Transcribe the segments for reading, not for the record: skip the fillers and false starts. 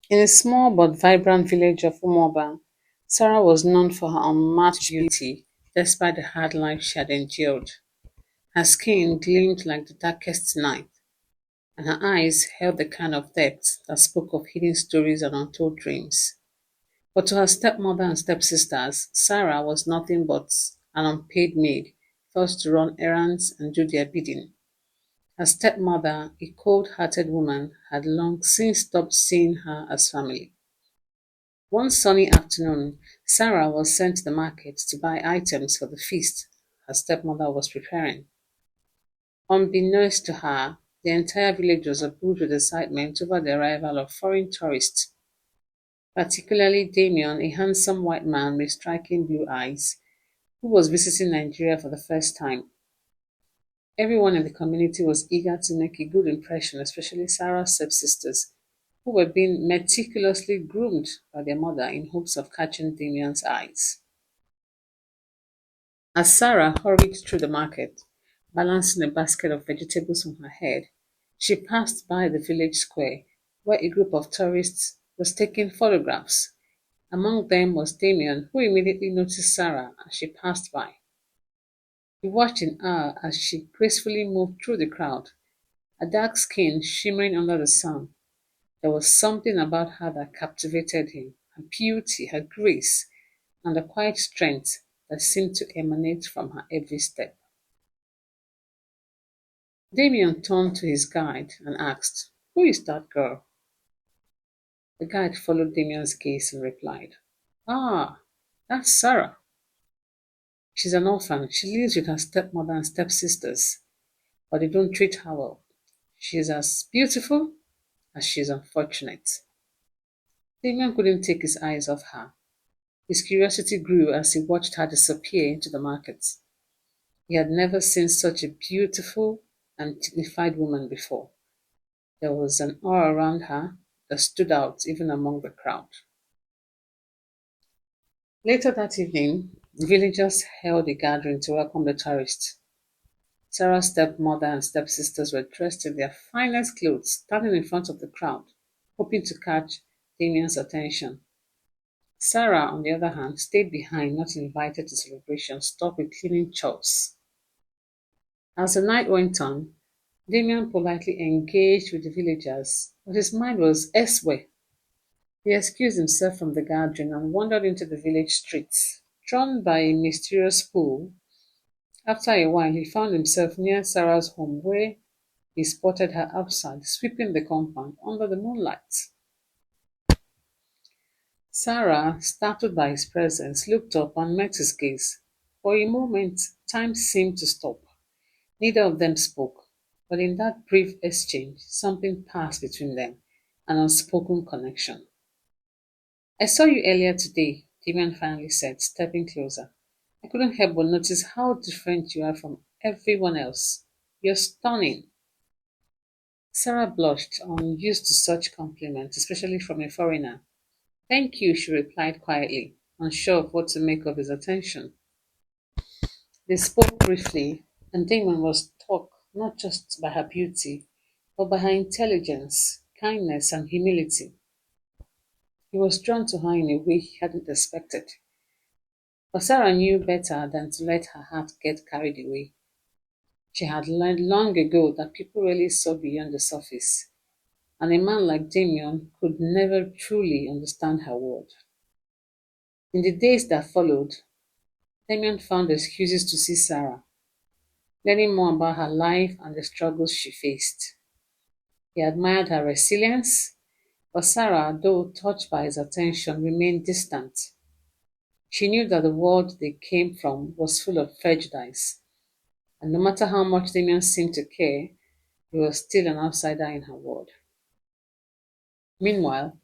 In a small but vibrant village of Umoba, Sarah was known for her unmatched beauty despite the hard life she had endured. Her skin gleamed like the darkest night, and her eyes held the kind of depth that spoke of hidden stories and untold dreams. But to her stepmother and stepsisters, Sarah was nothing but an unpaid maid, forced to run errands and do their bidding. Her stepmother, a cold-hearted woman, had long since stopped seeing her as family. One sunny afternoon, Sarah was sent to the market to buy items for the feast her stepmother was preparing. Unbeknownst to her, the entire village was abuzz with excitement over the arrival of foreign tourists, particularly Damien, a handsome white man with striking blue eyes, who was visiting Nigeria for the first time. Everyone in the community was eager to make a good impression, especially Sarah's stepsisters, who were being meticulously groomed by their mother in hopes of catching Damien's eyes. As Sarah hurried through the market, balancing a basket of vegetables on her head, she passed by the village square where a group of tourists was taking photographs. Among them was Damien, who immediately noticed Sarah as she passed by. He watched in awe as she gracefully moved through the crowd, her dark skin shimmering under the sun. There was something about her that captivated him, her beauty, her grace, and the quiet strength that seemed to emanate from her every step. Damien turned to his guide and asked, "Who is that girl?" The guide followed Damien's gaze and replied, "Ah, that's Sarah. She's an orphan. She lives with her stepmother and stepsisters, but they don't treat her well. She's as beautiful as she's unfortunate." Damien couldn't take his eyes off her. His curiosity grew as he watched her disappear into the market. He had never seen such a beautiful and dignified woman before. There was an awe around her that stood out even among the crowd. Later that evening, the villagers held a gathering to welcome the tourists. Sarah's stepmother and stepsisters were dressed in their finest clothes, standing in front of the crowd, hoping to catch Damien's attention. Sarah, on the other hand, stayed behind, not invited to celebrations, stuck with cleaning chores. As the night went on, Damien politely engaged with the villagers, but his mind was elsewhere. He excused himself from the gathering and wandered into the village streets. Drawn by a mysterious pull, after a while he found himself near Sarah's home where he spotted her outside, sweeping the compound under the moonlight. Sarah, startled by his presence, looked up and met his gaze. For a moment, time seemed to stop. Neither of them spoke, but in that brief exchange, something passed between them, an unspoken connection. "I saw you earlier today," Damien finally said, stepping closer. "I couldn't help but notice how different you are from everyone else. You're stunning." Sarah blushed, unused to such compliments, especially from a foreigner. "Thank you," she replied quietly, unsure of what to make of his attention. They spoke briefly, and Damon was struck not just by her beauty, but by her intelligence, kindness, and humility. He was drawn to her in a way he hadn't expected. But Sarah knew better than to let her heart get carried away. She had learned long ago that people really saw beyond the surface, and a man like Damien could never truly understand her world. In the days that followed, Damien found excuses to see Sarah, learning more about her life and the struggles she faced. He admired her resilience, but Sarah, though touched by his attention, remained distant. She knew that the world they came from was full of prejudice, and no matter how much Damien seemed to care, he was still an outsider in her world. Meanwhile,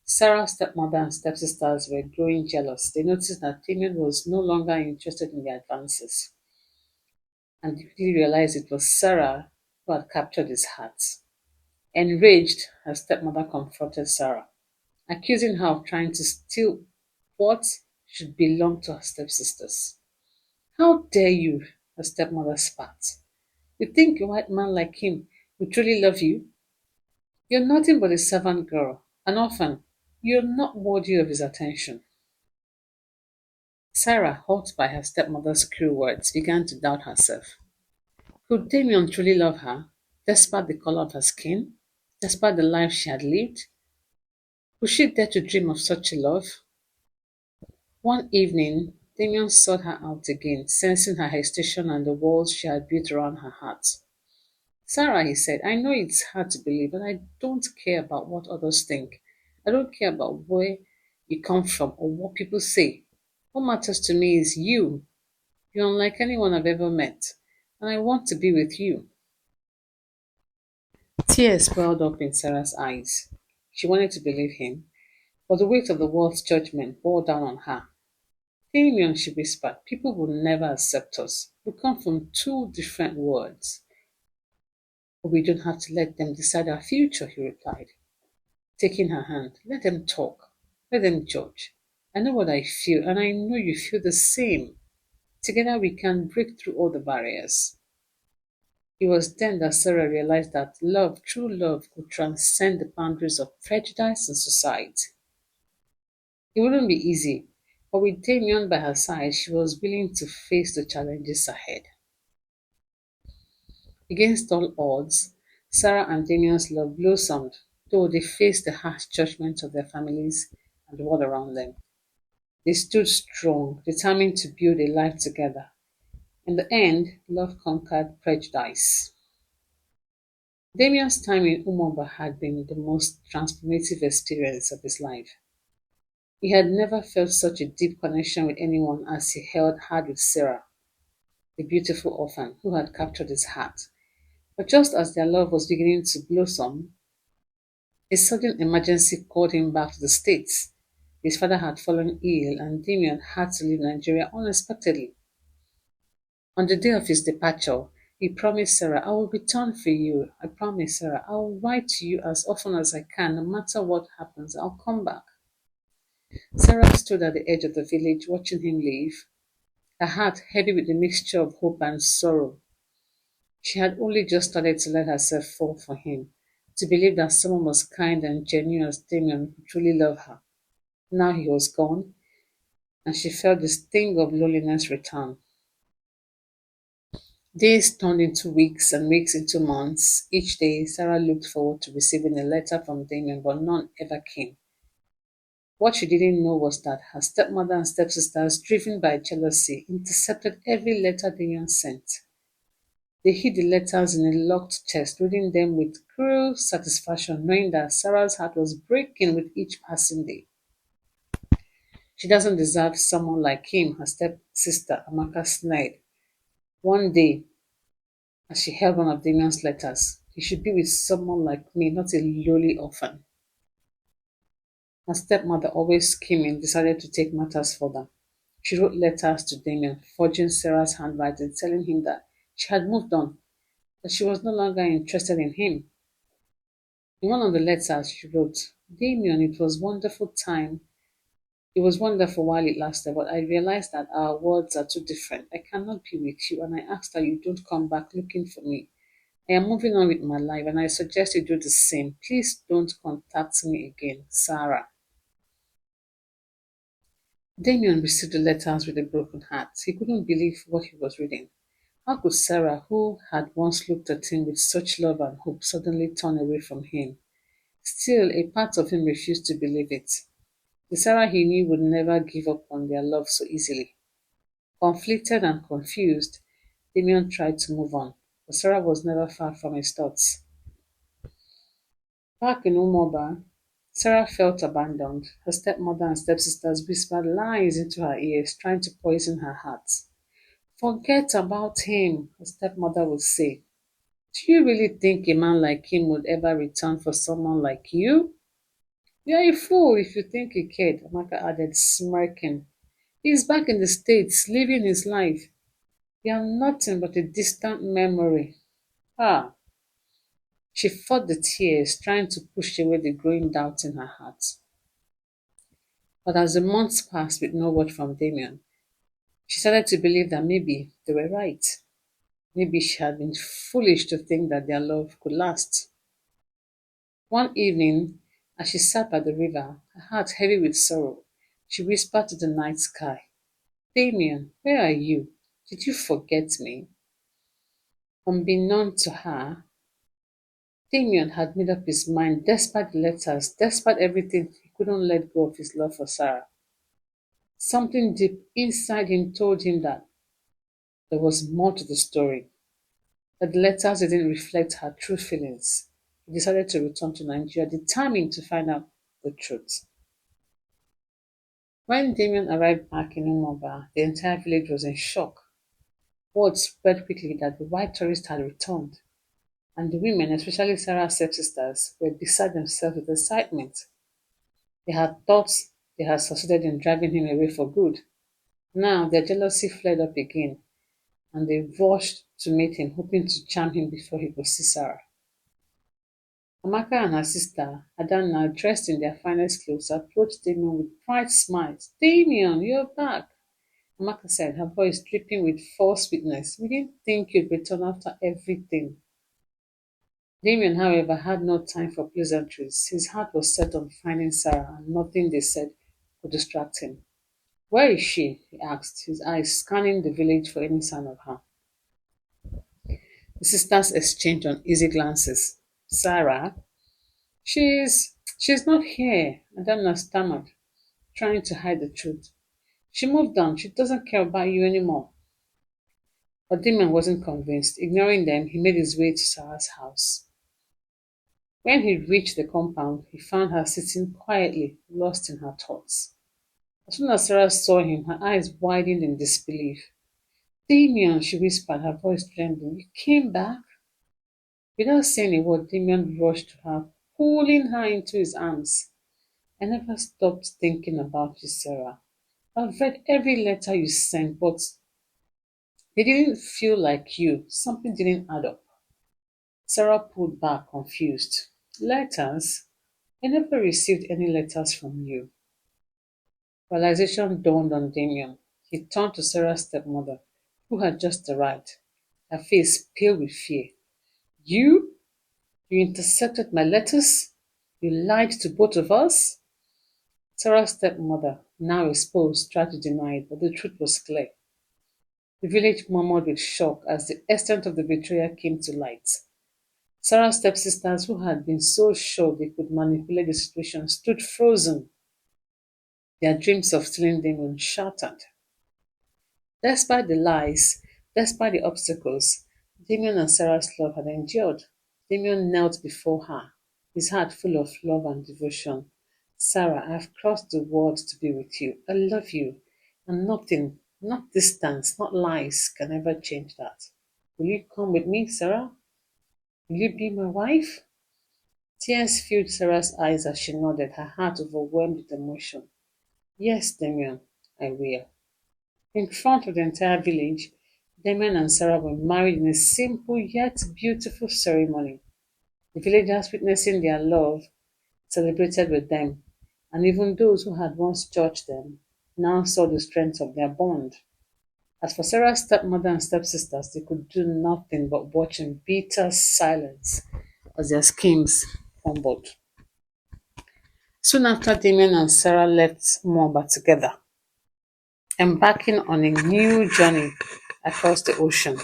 Sarah's stepmother and stepsisters were growing jealous. They noticed that Damien was no longer interested in their advances, and quickly realized it was Sarah who had captured his heart. Enraged, her stepmother confronted Sarah, accusing her of trying to steal what should belong to her stepsisters. "How dare you?" her stepmother spat. "You think a white man like him would truly love you? You're nothing but a servant girl, An orphan. You're not worthy of his attention. Sarah, hurt by her stepmother's cruel words, began to doubt herself. Could Damien truly love her, despite the color of her skin, despite the life she had lived? Would she dare to dream of such a love? One evening, Damien sought her out again, sensing her hesitation and the walls she had built around her heart. Sarah, he said, I know it's hard to believe, but I don't care about what others think. I don't care about where you come from or what people say. What matters to me is you. You're unlike anyone I've ever met, and I want to be with you. Tears welled up in Sarah's eyes. She wanted to believe him, but the weight of the world's judgment bore down on her. Damien, she whispered, people will never accept us. We come from two different worlds. But we don't have to let them decide our future, he replied, taking her hand. Let them talk. Let them judge. I know what I feel, and I know you feel the same. Together we can break through all the barriers. It was then that Sarah realized that love, true love, could transcend the boundaries of prejudice and society. It wouldn't be easy, but with Damien by her side, she was willing to face the challenges ahead. Against all odds, Sarah and Damien's love blossomed, though they faced the harsh judgment of their families and the world around them. They stood strong, determined to build a life together. In the end, love conquered prejudice. Damien's time in Umaba had been the most transformative experience of his life. He had never felt such a deep connection with anyone as he had with Sarah, the beautiful orphan who had captured his heart. But just as their love was beginning to blossom, a sudden emergency called him back to the States. His father had fallen ill and Damien had to leave Nigeria unexpectedly. On the day of his departure, he promised Sarah, I will return for you. I promise, Sarah, I will write to you as often as I can, no matter what happens, I'll come back. Sarah stood at the edge of the village watching him leave, her heart heavy with a mixture of hope and sorrow. She had only just started to let herself fall for him, to believe that someone as kind and genuine as Damien would truly love her. Now he was gone, and she felt the sting of loneliness return. Days turned into weeks and weeks into months. Each day, Sarah looked forward to receiving a letter from Damien, but none ever came. What she didn't know was that her stepmother and stepsisters, driven by jealousy, intercepted every letter Damien sent. They hid the letters in a locked chest, reading them with cruel satisfaction, knowing that Sarah's heart was breaking with each passing day. She doesn't deserve someone like him, her stepsister Amaka sneered. One day, as she held one of Damien's letters, he should be with someone like me, not a lowly orphan. Her stepmother, always scheming, decided to take matters further. She wrote letters to Damien, forging Sarah's handwriting, telling him that she had moved on, that she was no longer interested in him. In one of the letters she wrote, Damien, it was wonderful time. It was wonderful while it lasted, but I realized that our worlds are too different. I cannot be with you, and I ask that you don't come back looking for me. I am moving on with my life, and I suggest you do the same. Please don't contact me again, Sarah. Damien received the letters with a broken heart. He couldn't believe what he was reading. How could Sarah, who had once looked at him with such love and hope, suddenly turn away from him? Still, a part of him refused to believe it. The Sarah he knew would never give up on their love so easily. Conflicted and confused, Damien tried to move on, but Sarah was never far from his thoughts. Back in Umoba, Sarah felt abandoned. Her stepmother and stepsisters whispered lies into her ears, trying to poison her heart. Forget about him, her stepmother would say. Do you really think a man like him would ever return for someone like you? You're a fool if you think he cared, Amaka added, smirking. He's back in the States, living his life. You're nothing but a distant memory. Ah, she fought the tears, trying to push away the growing doubt in her heart. But as the months passed with no word from Damien, she started to believe that maybe they were right. Maybe she had been foolish to think that their love could last. One evening, As she sat by the river, her heart heavy with sorrow, she whispered to the night sky, Damien, where are you? Did you forget me? Unbeknown to her, Damien had made up his mind despite the letters, despite everything, he couldn't let go of his love for Sarah. Something deep inside him told him that there was more to the story, that the letters didn't reflect her true feelings. He decided to return to Nigeria, determined to find out the truth. When Damien arrived back in Umaba, the entire village was in shock. Word spread quickly that the white tourist had returned, and the women, especially Sarah's stepsisters, were beside themselves with excitement. They had thought they had succeeded in driving him away for good. Now their jealousy flared up again, and they rushed to meet him, hoping to charm him before he could see Sarah. Amaka and her sister, Adana, dressed in their finest clothes, approached Damien with bright smiles. Damien, you're back! Amaka said, her voice dripping with false sweetness. We didn't think you'd return after everything. Damien, however, had no time for pleasantries. His heart was set on finding Sarah, and nothing they said could distract him. Where is she? He asked, his eyes scanning the village for any sign of her. The sisters exchanged uneasy glances. Sarah? She's not here, Adana stammered, trying to hide the truth. She moved on. She doesn't care about you anymore. But Damien wasn't convinced. Ignoring them, he made his way to Sarah's house. When he reached the compound, he found her sitting quietly, lost in her thoughts. As soon as Sarah saw him, her eyes widened in disbelief. Damien, she whispered, her voice trembling, you came back? Without saying a word, Damien rushed to her, pulling her into his arms. I never stopped thinking about you, Sarah. I've read every letter you sent, but they didn't feel like you. Something didn't add up. Sarah pulled back, confused. Letters? I never received any letters from you. Realization dawned on Damien. He turned to Sarah's stepmother, who had just arrived, her face pale with fear. You? You intercepted my letters? You lied to both of us? Sarah's stepmother, now exposed, tried to deny it, but the truth was clear. The village murmured with shock as the extent of the betrayal came to light. Sarah's stepsisters, who had been so sure they could manipulate the situation, stood frozen, their dreams of stealing Damien shattered. Despite the lies, despite the obstacles, Damien and Sarah's love had endured. Damien knelt before her, his heart full of love and devotion. Sarah, I've crossed the world to be with you. I love you, and nothing, not distance, not lies, can ever change that. Will you come with me, Sarah? Will you be my wife? Tears filled Sarah's eyes as she nodded, her heart overwhelmed with emotion. Yes, Damien, I will. In front of the entire village, Damien and Sarah were married in a simple yet beautiful ceremony. The villagers, witnessing their love, celebrated with them, and even those who had once judged them now saw the strength of their bond. As for Sarah's stepmother and stepsisters, they could do nothing but watch in bitter silence as their schemes crumbled. Soon after, Damien and Sarah left Moaba together, embarking on a new journey across the ocean.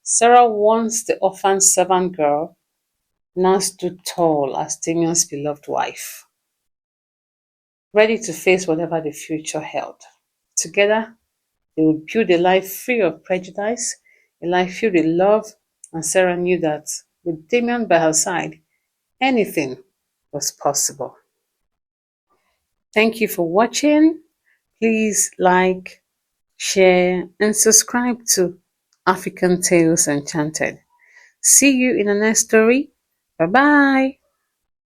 Sarah, once the orphan servant girl, now stood tall as Damien's beloved wife, ready to face whatever the future held. Together, they would build a life free of prejudice, a life filled with love, and Sarah knew that with Damien by her side, anything was possible. Thank you for watching. Please like, share, and subscribe to African Tales Enchanted. See you in the next story. Bye bye.